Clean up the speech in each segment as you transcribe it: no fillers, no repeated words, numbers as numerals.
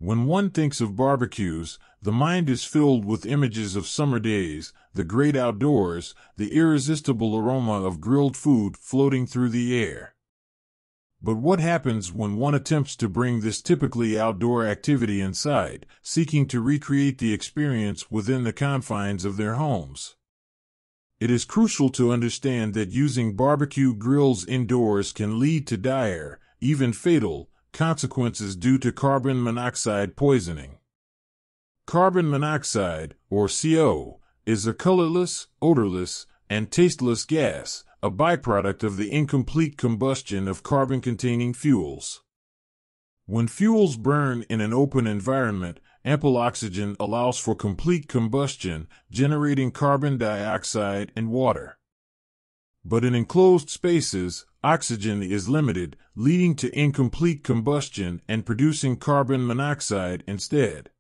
When one thinks of barbecues, the mind is filled with images of summer days, the great outdoors, the irresistible aroma of grilled food floating through the air. But what happens when one attempts to bring this typically outdoor activity inside, seeking to recreate the experience within the confines of their homes? It is crucial to understand that using barbecue grills indoors can lead to dire, even fatal, consequences due to carbon monoxide poisoning. Carbon monoxide, or CO, is a colorless, odorless, and tasteless gas, a byproduct of the incomplete combustion of carbon-containing fuels. When fuels burn in an open environment, ample oxygen allows for complete combustion, generating carbon dioxide and water. But in enclosed spaces, oxygen is limited, leading to incomplete combustion and producing carbon monoxide instead.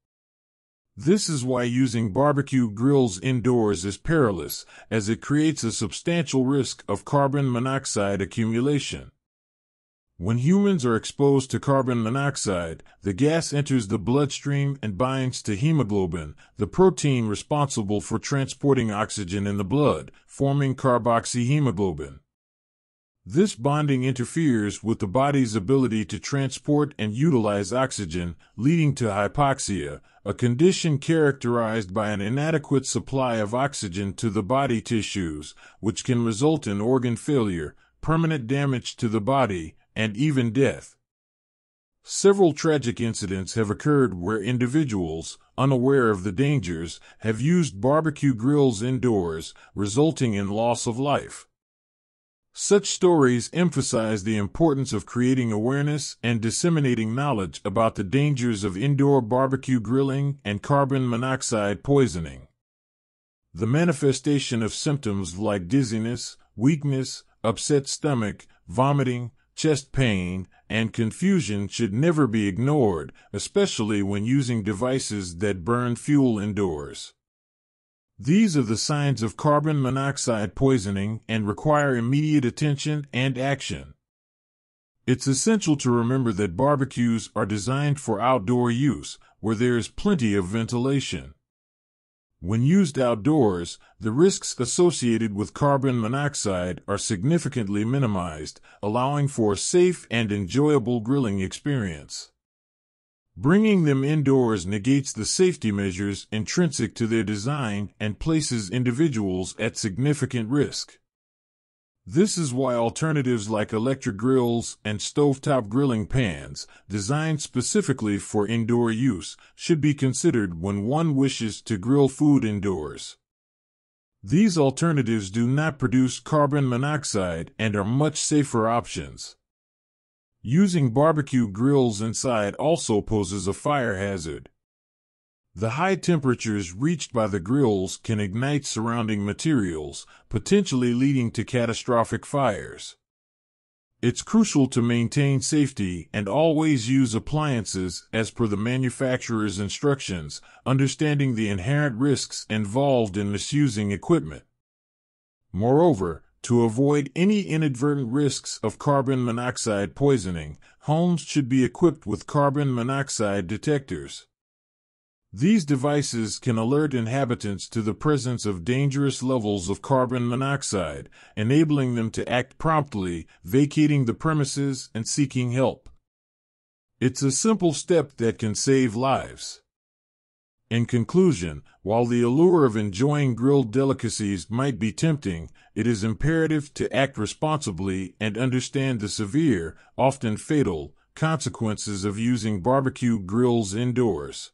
This is why using barbecue grills indoors is perilous, as it creates a substantial risk of carbon monoxide accumulation. When humans are exposed to carbon monoxide, the gas enters the bloodstream and binds to hemoglobin, the protein responsible for transporting oxygen in the blood, forming carboxyhemoglobin. This bonding interferes with the body's ability to transport and utilize oxygen, leading to hypoxia, a condition characterized by an inadequate supply of oxygen to the body tissues, which can result in organ failure, permanent damage to the body, and even death. Several tragic incidents have occurred where individuals, unaware of the dangers, have used barbecue grills indoors, resulting in loss of life. Such stories emphasize the importance of creating awareness and disseminating knowledge about the dangers of indoor barbecue grilling and carbon monoxide poisoning. The manifestation of symptoms like dizziness, weakness, upset stomach, vomiting, chest pain, and confusion should never be ignored, especially when using devices that burn fuel indoors. These are the signs of carbon monoxide poisoning and require immediate attention and action. It's essential to remember that barbecues are designed for outdoor use, where there is plenty of ventilation. When used outdoors, the risks associated with carbon monoxide are significantly minimized, allowing for a safe and enjoyable grilling experience. Bringing them indoors negates the safety measures intrinsic to their design and places individuals at significant risk. This is why alternatives like electric grills and stovetop grilling pans, designed specifically for indoor use, should be considered when one wishes to grill food indoors. These alternatives do not produce carbon monoxide and are much safer options. Using barbecue grills inside also poses a fire hazard. The high temperatures reached by the grills can ignite surrounding materials, potentially leading to catastrophic fires. It's crucial to maintain safety and always use appliances as per the manufacturer's instructions, understanding the inherent risks involved in misusing equipment. Moreover, to avoid any inadvertent risks of carbon monoxide poisoning, homes should be equipped with carbon monoxide detectors. These devices can alert inhabitants to the presence of dangerous levels of carbon monoxide, enabling them to act promptly, vacating the premises and seeking help. It's a simple step that can save lives. In conclusion, while the allure of enjoying grilled delicacies might be tempting, it is imperative to act responsibly and understand the severe, often fatal, consequences of using barbecue grills indoors.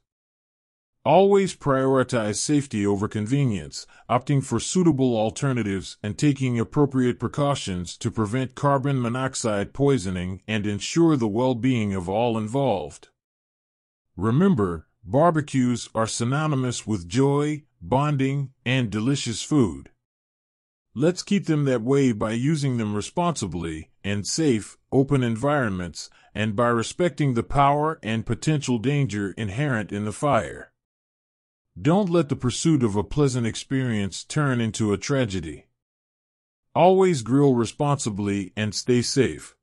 Always prioritize safety over convenience, opting for suitable alternatives and taking appropriate precautions to prevent carbon monoxide poisoning and ensure the well-being of all involved. Remember, barbecues are synonymous with joy, bonding, and delicious food. Let's keep them that way by using them responsibly, in safe, open environments, and by respecting the power and potential danger inherent in the fire. Don't let the pursuit of a pleasant experience turn into a tragedy. Always grill responsibly and stay safe.